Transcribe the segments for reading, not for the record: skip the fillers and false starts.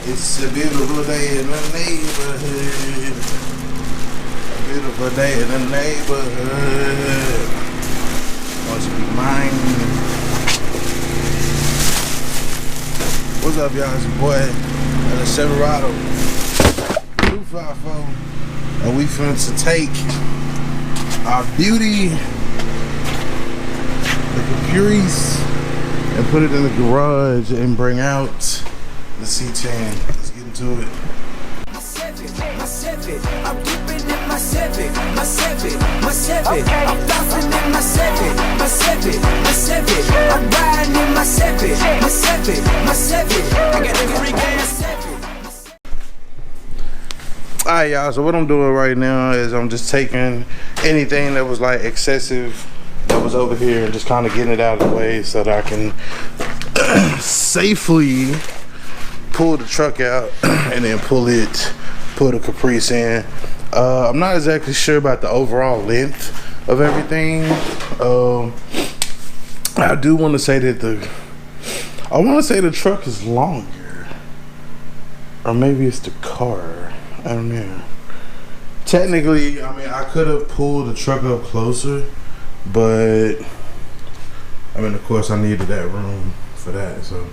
It's a beautiful day in the neighborhood. A beautiful day in the neighborhood. Won't you be mine? What's up, y'all? It's your boy, Silverado 254, and we finna take our beauty, the caprice, and put it in the garage and bring out the c-10. Let's get into it. My seven, I'm dipping in my seven. Okay. I'm bouncing in my seven. I'm riding in my seven. I got the free gas 7. Alright, y'all, so what I'm doing right now is I'm just taking anything that was like excessive that was over here and just kind of getting it out of the way so that I can safely pull the truck out and then pull the caprice in. I'm not exactly sure about the overall length of everything. I do want to say that the truck is longer, or maybe it's the car. I don't know. Technically, I mean, I could have pulled the truck up closer, but I mean, of course, I needed that room for that. So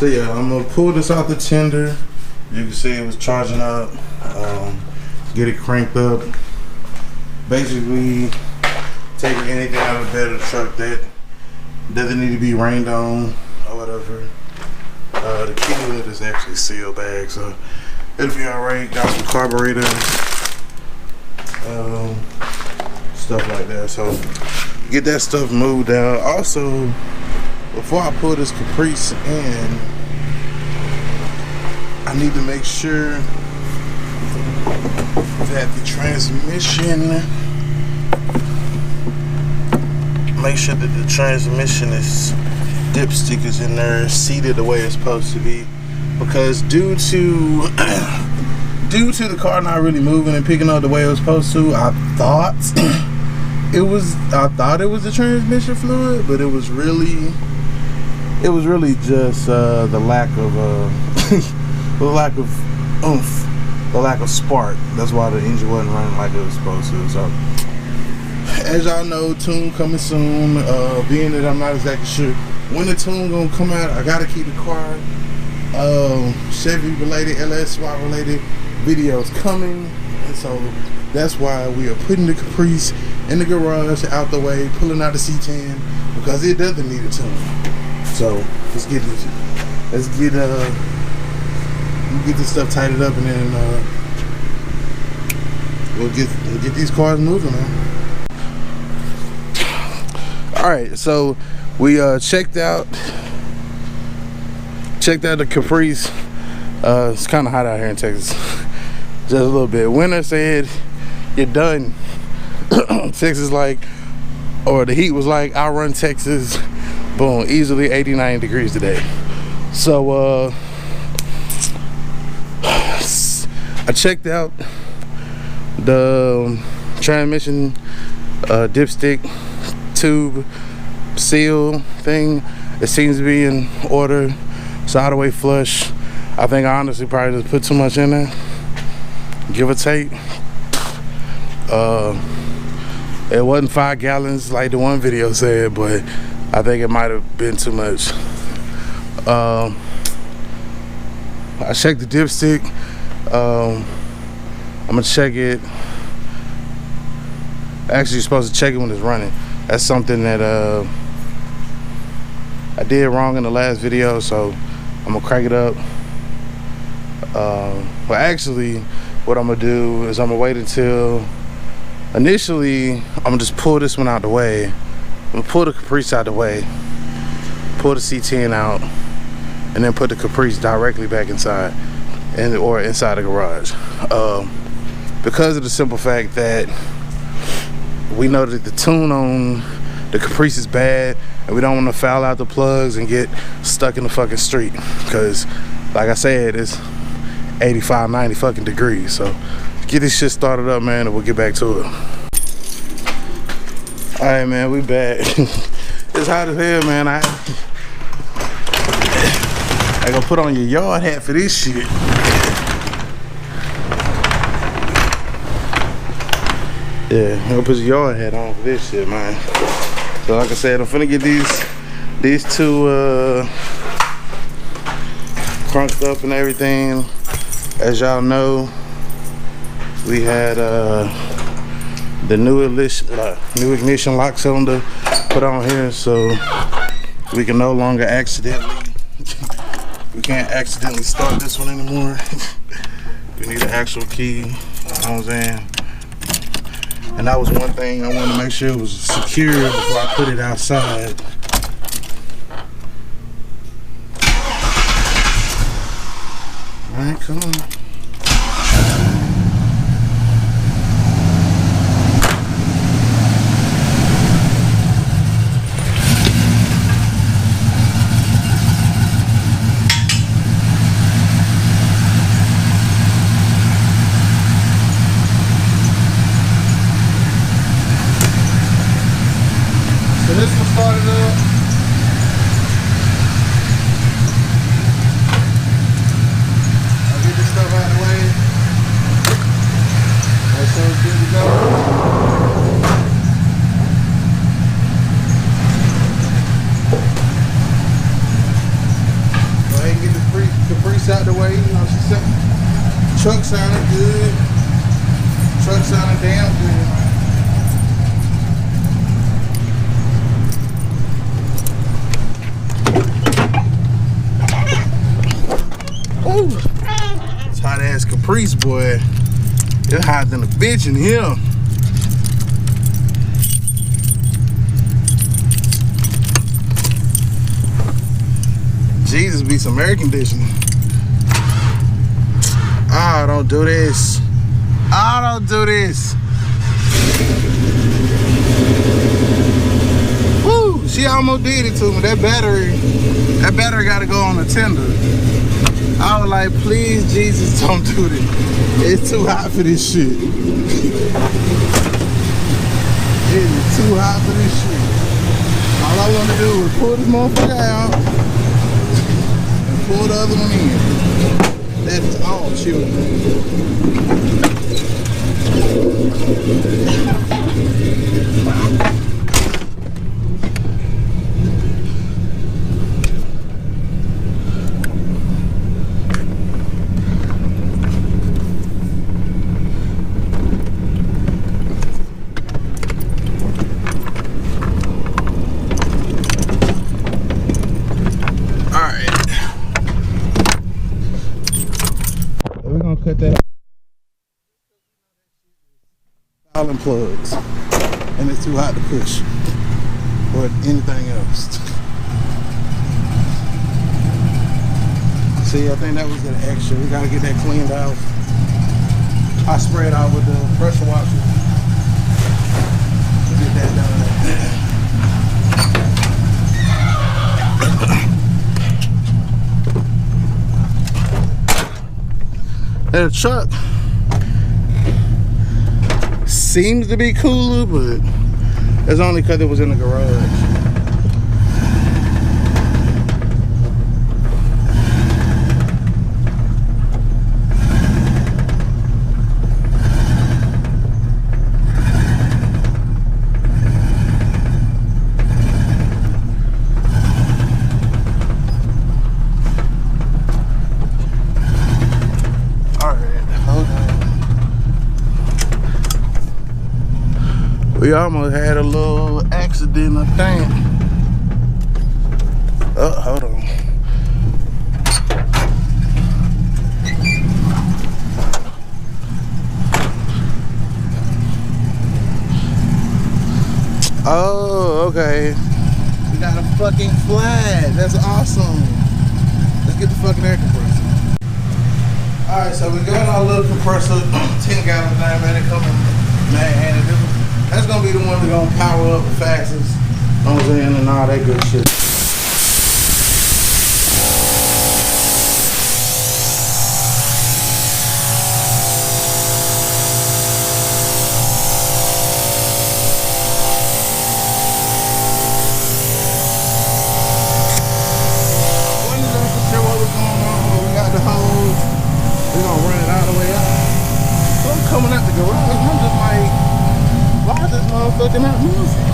yeah, I'm gonna pull this out the tender. You can see it was charging up. Get it cranked up. Basically, taking anything out of the bed of the truck that doesn't need to be rained on or whatever. The key lid is actually sealed bag, so it'll be alright. Got some carburetor, stuff like that. So get that stuff moved out. Also, before I pull this caprice in, I need to make sure that the transmission, is dipstick is in there, seated the way it's supposed to be, because due to the car not really moving and picking up the way it was supposed to, I thought it was the transmission fluid, but it was really just the lack of oomph, the lack of spark. That's why the engine wasn't running like it was supposed to. So, as y'all know, tune coming soon. Being that I'm not exactly sure when the tune gonna come out, I gotta keep the car Chevy related, LSY related videos coming, and so that's why we are putting the caprice in the garage out the way, pulling out the c-10, because it doesn't need a tune. So let's get this stuff tightened up, and then we'll get these cars moving, man. All right, so we checked out the caprice. It's kind of hot out here in Texas, just a little bit. Winter said you're done. Texas the heat was like, I'll run Texas. Boom, easily 89 degrees today. So I checked out the transmission dipstick tube seal thing. It seems to be in order. It's all the way flush. I think I honestly probably just put too much in there, give or take. It wasn't 5 gallons like the one video said, but I think it might have been too much. I checked the dipstick. I'm gonna check it. Actually, you're supposed to check it when it's running. That's something that I did wrong in the last video, so I'm gonna crank it up. But actually, what I'm gonna do is I'm gonna wait until, initially, I'm gonna just pull this one out the way. I'm gonna pull the caprice out the way, pull the c-10 out, and then put the caprice directly back inside, or inside the garage. Because of the simple fact that we know that the tune on the caprice is bad, and we don't want to foul out the plugs and get stuck in the fucking street, because like I said, it's 85, 90 fucking degrees. So get this shit started up, man, and we'll get back to it. All right, man, we back. It's hot as hell, man. I gonna put on your yard hat for this shit. Yeah, I'm gonna put your yard hat on for this shit, man. So like I said, I'm finna get these two crunked up and everything. As y'all know, we had the new ignition lock cylinder put on here, so we can no longer we can't accidentally start this one anymore. We need an actual key, you know what I'm saying? And that was one thing I wanted to make sure it was secure before I put it outside. Alright, come on. So this one started up. I'll get this stuff out of the way. Make sure it's good to go. Go ahead and get the caprice out the way. You know, she said truck sounded good. Truck sounded damn good. Ooh, it's hot ass caprice, boy. It's hotter than a bitch in here. Jesus, be some air conditioning. Oh, don't do this. Oh, don't do this. Woo, she almost did it to me. That battery gotta go on the tender. I was like, please, Jesus, don't do this. It's too hot for this shit. It is too hot for this shit. All I want to do is pull this motherfucker out and pull the other one in. That is all, children. Cut that out. All plugs, and it's too hot to push or anything else. See, I think that was an extra. We gotta get that cleaned out. I spray it out with the pressure washer to get that done. The truck seems to be cooler, but it's only because it was in the garage. We almost had a little accident, I think. Oh, hold on. Oh, okay. We got a fucking flag. That's awesome. Let's get the fucking air compressor. Alright, so we got our little compressor, 10 gallon thing, man. It comes man-handed. That's gonna be the one that's gonna power up the fastest, you know what I'm saying, and all that good shit. Wasn't for sure what was We're gonna run it all the way out. So I'm coming out the garage and I'm just like, why is this motherfucker not moving?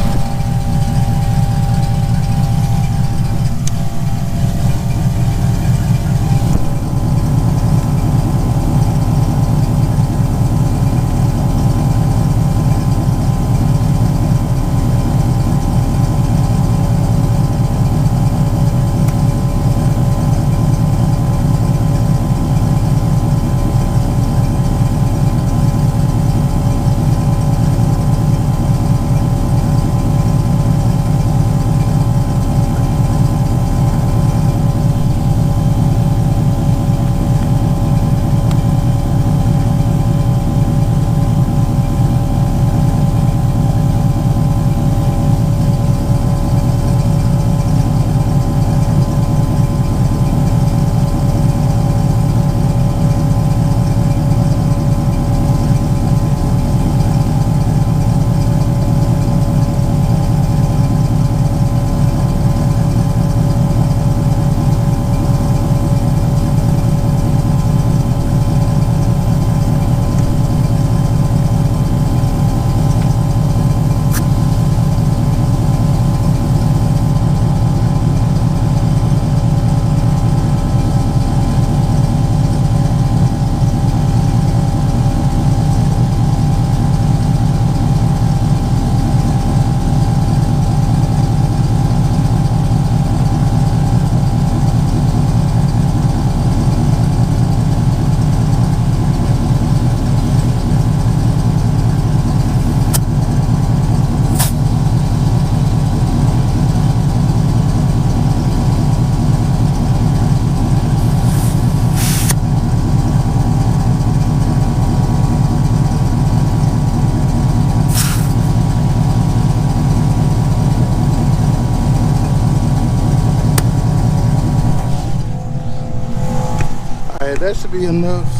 Alright, that should be enough.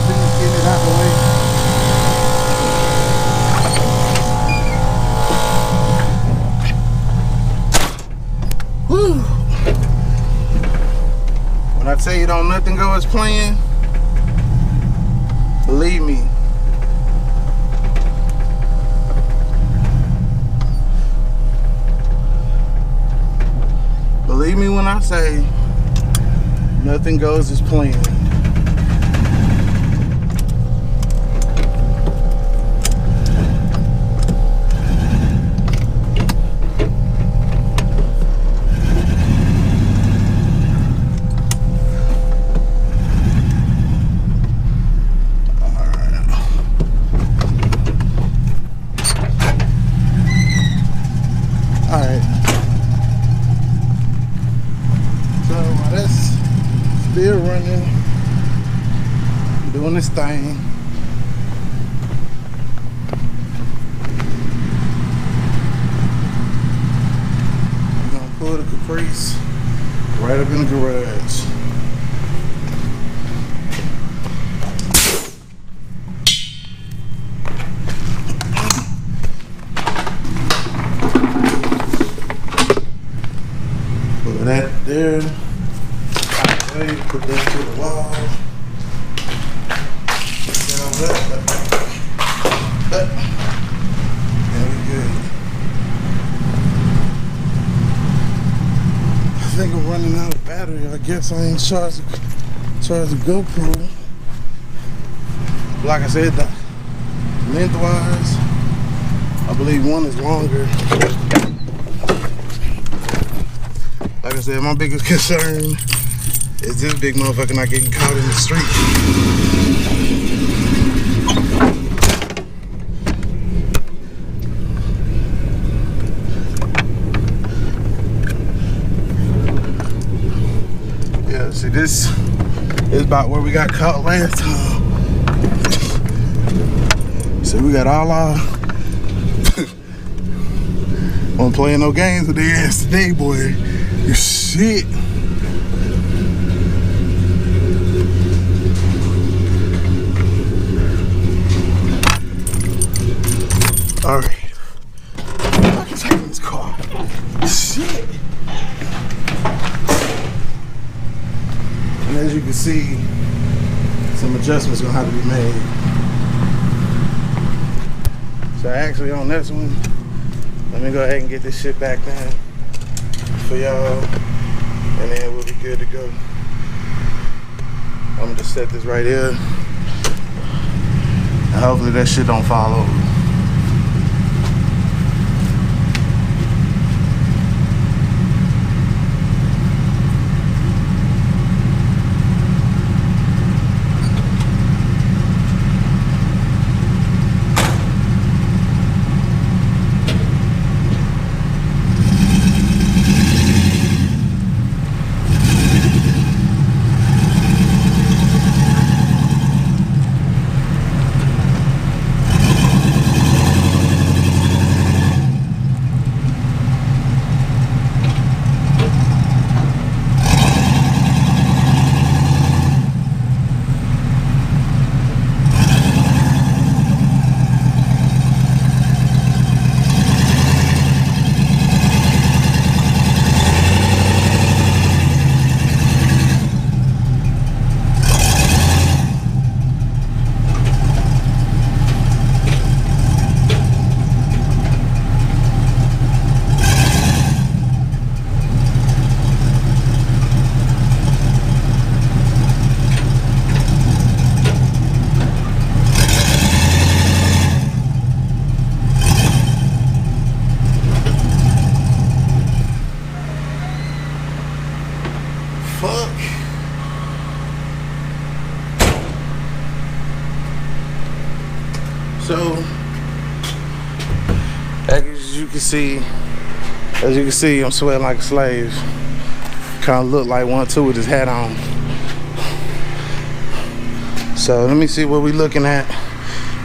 Finish getting it out the way. Whew. When I tell you don't nothing go as planned, believe me. Believe me when I say nothing goes as planned. Still running, doing this thing. I'm gonna pull the caprice right up in the garage. Put that there. Put that to the wall. And we good. I think I'm running out of battery. I guess I ain't charged the GoPro. Like I said, lengthwise, I believe one is longer. Like I said, my biggest concern is this big motherfucker not getting caught in the street. Yeah, see this is about where we got caught last time. So we got all our won't play no games with their ass today, boy. You shit. All right, I can take in this car. Shit. And as you can see, some adjustments gonna have to be made. So actually on this one, let me go ahead and get this shit back down for y'all, and then we'll be good to go. I'm gonna just set this right here, and hopefully that shit don't fall over. So, as you can see, I'm sweating like a slave. Kind of look like one too with his hat on. So let me see what we looking at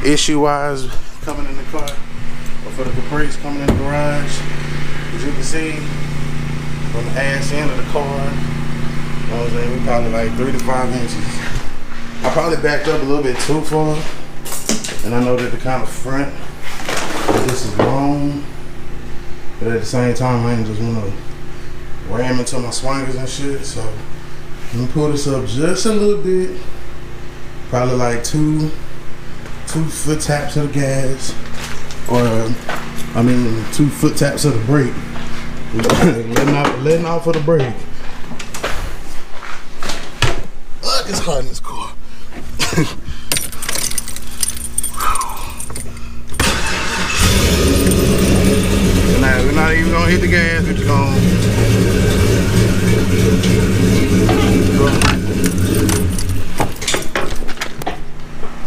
issue-wise coming in the car, or for the Caprice coming in the garage. As you can see, from the ass end of the car, you know what I'm saying, we probably like 3 to 5 inches. I probably backed up a little bit too far. And I know that the kind of front of this is long, but at the same time I ain't just wanna ram into my swingers and shit. So let me pull this up just a little bit, probably like two foot taps of the gas, or I mean 2 foot taps of the brake. letting off of the brake. Look, it's hot in this car. We're not even gonna hit the gas, we're just gonna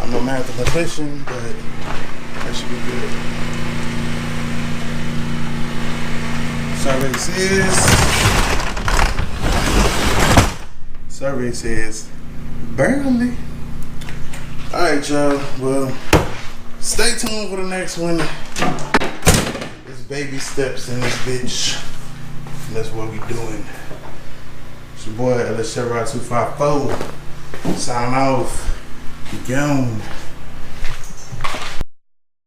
I'm no mathematician, but that should be good. Survey says barely. Alright, y'all, well, stay tuned for the next one. Baby steps in this bitch. And that's what we doing. It's your boy LS 254. Sign off. Be gone.